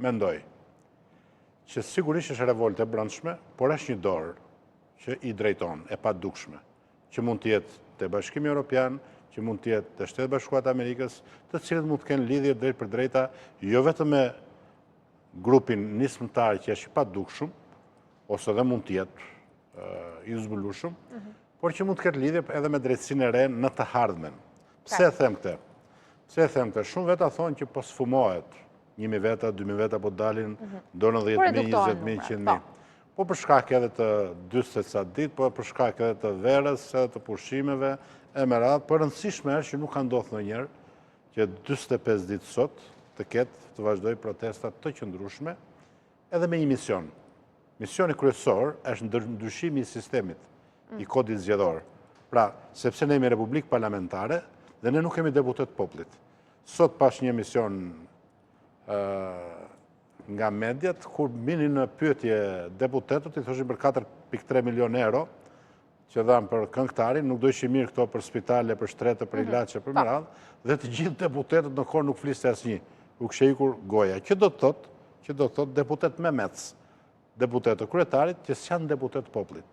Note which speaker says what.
Speaker 1: mendoj që sigurisht është revolte brendshme, por është një dorë që i drejton, e pa dukshme, që mund të jetë të Bashkimi Evropian, që mund të jetë të Shtetet Bashkuara të Amerikës, të cilët mund të kenë lidhje drejt për drejta, jo vetëm me grupin nismëtar që është i pa dukshëm, ose edhe mund të jetë i zbulueshëm, por që mund të ketë lidhje edhe me drejtësinë e re në të ardhmen. Pse e them këtë? Shumë veta thonë që po sfumohet 1.000 veta, 2.000 veta po dalin, do në 10.000, 20.000, 100.000. Po për shkak edhe të 40 sa ditë, po për shkak edhe të verës, edhe të pushimeve, e me radhë, por rëndësishme është që nuk ka ndodhur ndonjëherë që 45 ditë sot të vazhdoj protestat të qëndrueshme edhe me një mision. Misioni kryesor është ndryshimi i sistemit, i kodit zgjedhor. Pra, sepse ne jemi republikë parlamentare dhe ne nuk kemi deputet popullit. Sot pash një mision nga mediat, kur binin në pyetje deputetët, i thoshin për 4.3 milion euro, që dhamë për këngëtarin, nuk do ishin mirë këto për spitale, për shtrete, për ilaçe, për më radhë, dhe të gjithë deputetët në kohë nuk fliste asnjë, u kishte ikur goja. Që do të thotë deputet me mec, deputetë kryetarit që s'janë deputet popullit.